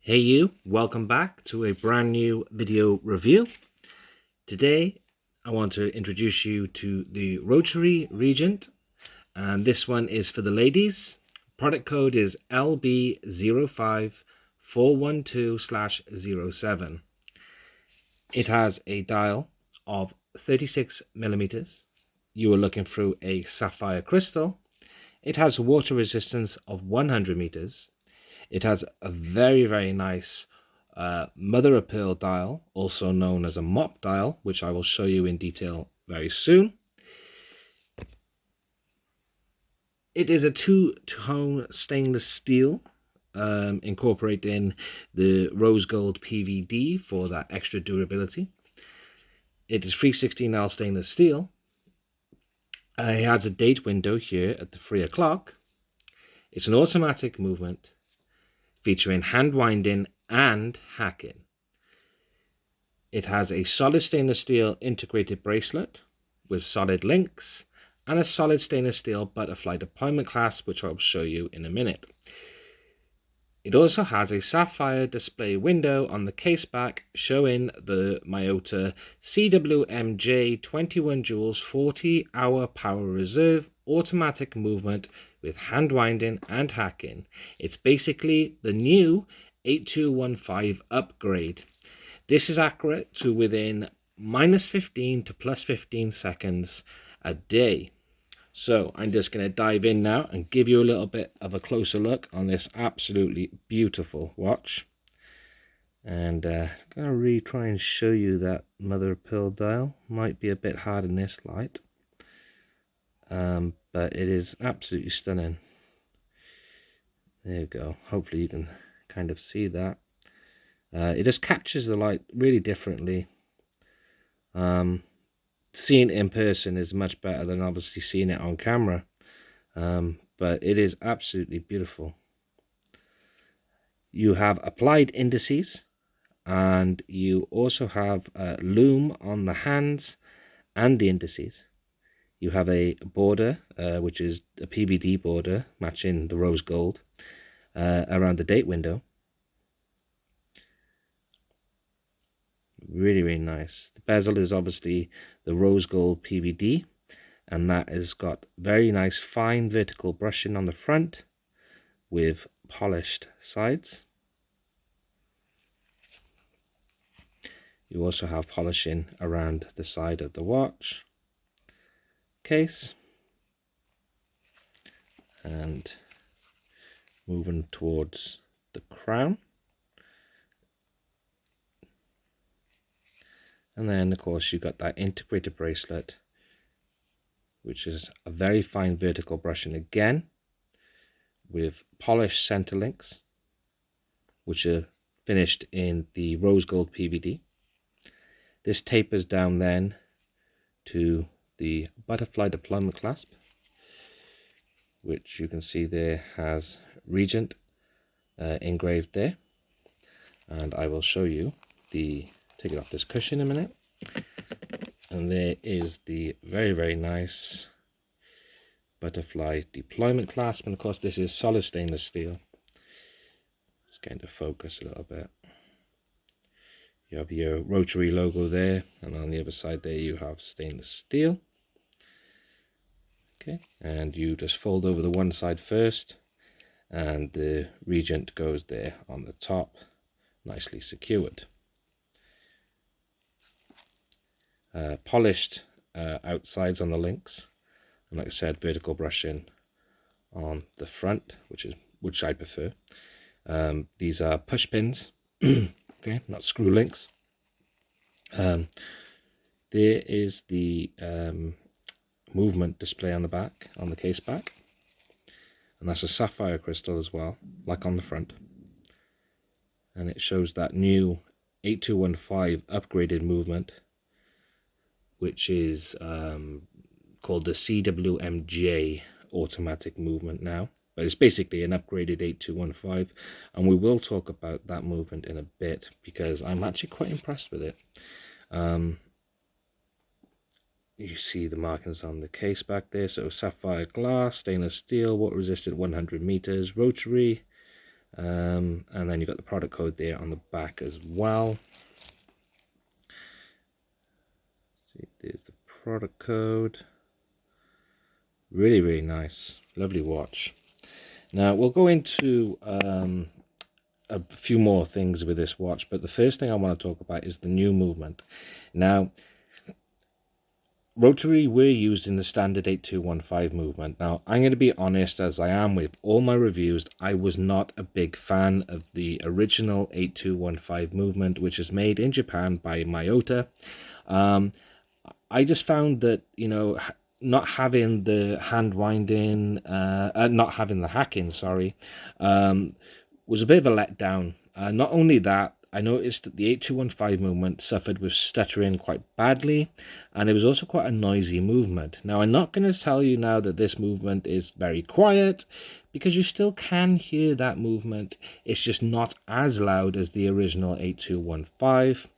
Hey you, welcome back to a brand new video review. Today I want to introduce you to the Rotary Regent, and this one is for the ladies. Product code is LB05412/07. It has a dial of 36 millimeters. You are looking through a sapphire crystal. It has water resistance of 100 meters. It has a very nice mother of pearl dial, also known as a mop dial, which I will show you in detail very soon. It is a two-tone stainless steel, incorporating the rose gold PVD for that extra durability. It is 316L stainless steel. It has a date window here at the 3 o'clock. It's an automatic movement featuring hand winding and hacking. It has a solid stainless steel integrated bracelet with solid links and a solid stainless steel butterfly deployment clasp, which I'll show you in a minute. It also has a sapphire display window on the case back showing the Miyota CWMJ 21 joules 40-hour power reserve automatic movement with hand winding and hacking. It's basically the new 8215 upgrade. This is accurate to within -15 to +15 seconds a day. So I'm just going to dive in now and give you a little bit of a closer look on this absolutely beautiful watch. And I'm going to really try and show you that mother of pearl dial. Might be a bit hard in this light, but it is absolutely stunning. There you go. Hopefully you can kind of see that. It just captures the light really differently. Seeing it in person is much better than obviously seeing it on camera, but it is absolutely beautiful. You have applied indices, and you also have a loom on the hands and the indices. You have a border, which is a PVD border matching the rose gold around the date window. Really nice. The bezel is obviously the rose gold PVD, and that has got very nice fine vertical brushing on the front with polished sides. You also have polishing around the side of the watch case, and moving towards the crown. And then of course you've got that integrated bracelet, which is a very fine vertical brushing again with polished center links, which are finished in the rose gold PVD. This tapers down then to the butterfly deployment clasp, which you can see there has Regent engraved there. And I will show you take it off this cushion in a minute. And there is the very nice butterfly deployment clasp, and of course this is solid stainless steel. It's going to focus a little bit. You have your Rotary logo there, and on the other side there you have stainless steel. Okay, and you just fold over the one side first, and the Regent goes there on the top, nicely secured. Polished outsides on the links, and like I said, vertical brushing on the front, which I prefer. These are push pins, okay, not screw links. There is the movement display on the back, on the case back, and that's a sapphire crystal as well, like on the front. And it shows that new 8215 upgraded movement, which is called the CWMJ automatic movement now, but it's basically an upgraded 8215, and we will talk about that movement in a bit because I'm actually quite impressed with it. You see the markings on the case back there, so sapphire glass, stainless steel, water resistant, 100 meters, Rotary, And then you've got the product code there on the back as well. See, there's the product code. Really, really nice. Lovely watch. Now, we'll go into a few more things with this watch, but the first thing I want to talk about is the new movement. Now, Rotary were used in the standard 8215 movement. Now, I'm going to be honest, as I am with all my reviews, I was not a big fan of the original 8215 movement, which is made in Japan by Miyota. I just found that, you know, not having the hand winding, not having the hacking, sorry, was a bit of a letdown. Not only that, I noticed that the 8215 movement suffered with stuttering quite badly, and it was also quite a noisy movement. Now, I'm not going to tell you now that this movement is very quiet, because you still can hear that movement. It's just not as loud as the original 8215.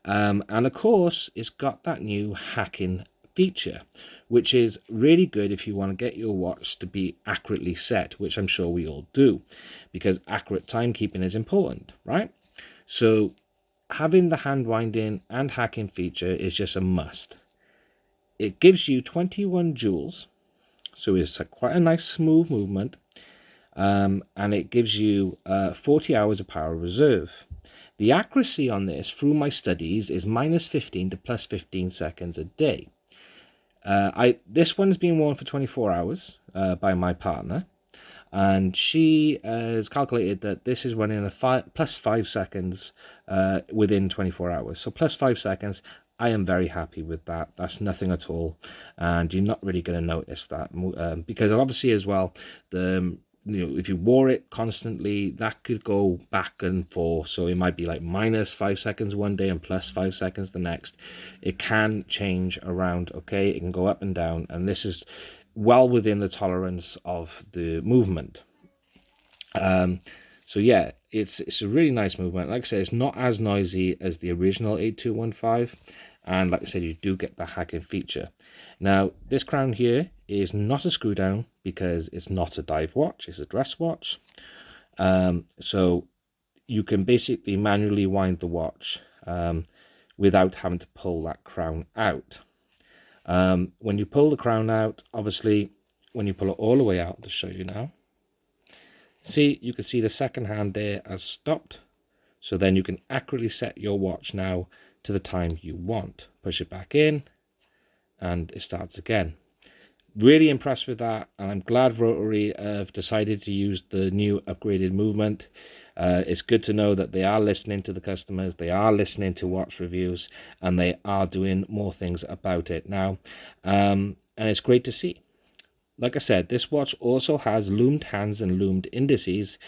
And of course, it's got that new hacking feature, which is really good if you want to get your watch to be accurately set, which I'm sure we all do, because accurate timekeeping is important, right? So having the hand winding and hacking feature is just a must. It gives you 21 joules, so it's quite a nice smooth movement, and it gives you 40 hours of power reserve. The accuracy on this through my studies is -15 to +15 seconds a day. This one's been worn for 24 hours by my partner, and she has calculated that this is running a +5 seconds within 24 hours. So +5 seconds, I am very happy with that. That's nothing at all, and you're not really going to notice that because obviously as well, if you wore it constantly, that could go back and forth. So it might be like -5 seconds one day and +5 seconds the next. It can change around, okay? It can go up and down, and this is well within the tolerance of the movement. So yeah, it's a really nice movement. Like I said, it's not as noisy as the original 8215, and like I said, you do get the hacking feature. Now, this crown here is not a screw down because it's not a dive watch, it's a dress watch. So you can basically manually wind the watch without having to pull that crown out. When you pull the crown out, obviously, when you pull it all the way out, to show you now, see, you can see the second hand there has stopped. So then you can accurately set your watch now to the time you want. Push it back in, and it starts again. Really impressed with that, and I'm glad Rotary have decided to use the new upgraded movement. It's good to know that they are listening to the customers, they are listening to watch reviews, and they are doing more things about it now. And it's great to see. Like I said, this watch also has loomed hands and loomed indices,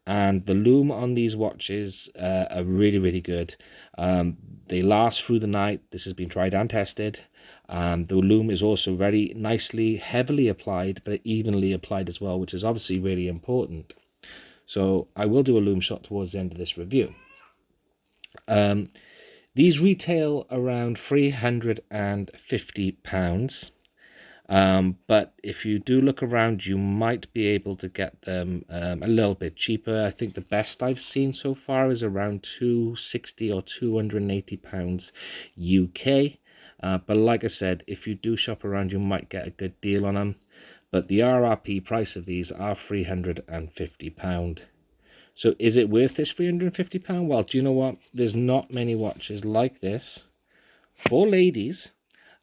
and the loom on these watches are really, really good. They last through the night. This has been tried and tested. The loom is also very nicely, heavily applied, but evenly applied as well, which is obviously really important. So I will do a loom shot towards the end of this review. These retail around £350. But if you do look around, you might be able to get them a little bit cheaper. I think the best I've seen so far is around £260 or £280 UK. But like I said, if you do shop around, you might get a good deal on them. But the RRP price of these are £350. So is it worth this £350? Well, do you know what? There's not many watches like this for ladies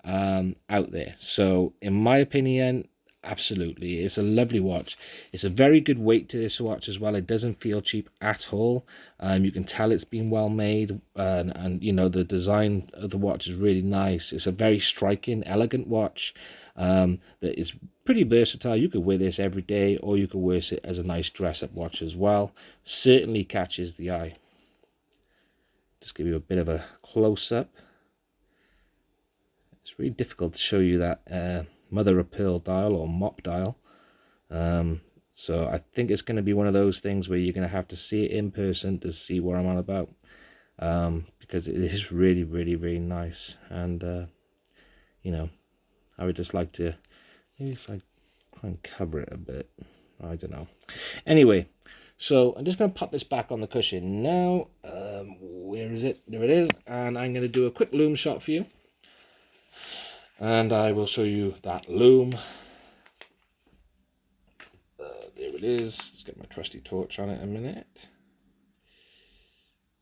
out there. So in my opinion, absolutely, it's a lovely watch. It's a very good weight to this watch as well. It doesn't feel cheap at all. You can tell it's been well made, and you know, the design of the watch is really nice. It's a very striking, elegant watch that is pretty versatile. You could wear this every day, or you could wear it as a nice dress-up watch as well. Certainly catches the eye. Just give you a bit of a close-up. It's really difficult to show you that mother of pearl dial or mop dial. So I think it's going to be one of those things where you're going to have to see it in person to see what I'm on about, because it is really, really, really nice. And you know, I would just like to, maybe if I try and cover it a bit, I don't know. Anyway, So I'm just going to pop this back on the cushion now. Where is it? There it is. And I'm going to do a quick loom shot for you. And I will show you that loom. There it is. Let's get my trusty torch on it a minute.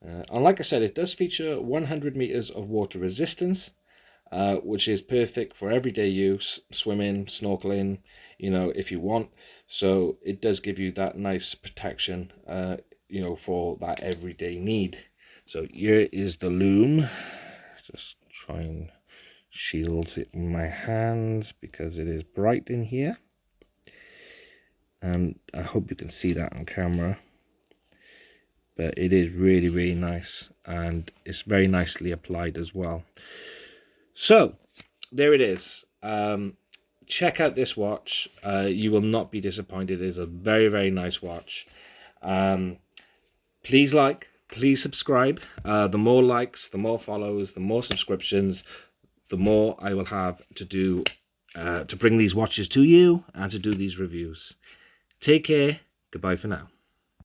And like I said, it does feature 100 meters of water resistance, which is perfect for everyday use, swimming, snorkeling, you know, if you want. So it does give you that nice protection, you know, for that everyday need. So here is the loom. Just try and shield it in my hands because it is bright in here. And I hope you can see that on camera. But it is really, really nice, and it's very nicely applied as well. So there it is. Check out this watch. You will not be disappointed. It is a very, very nice watch. Please like, please subscribe. The more likes, the more follows, the more subscriptions, the more I will have to do to bring these watches to you and to do these reviews. Take care. Goodbye for now.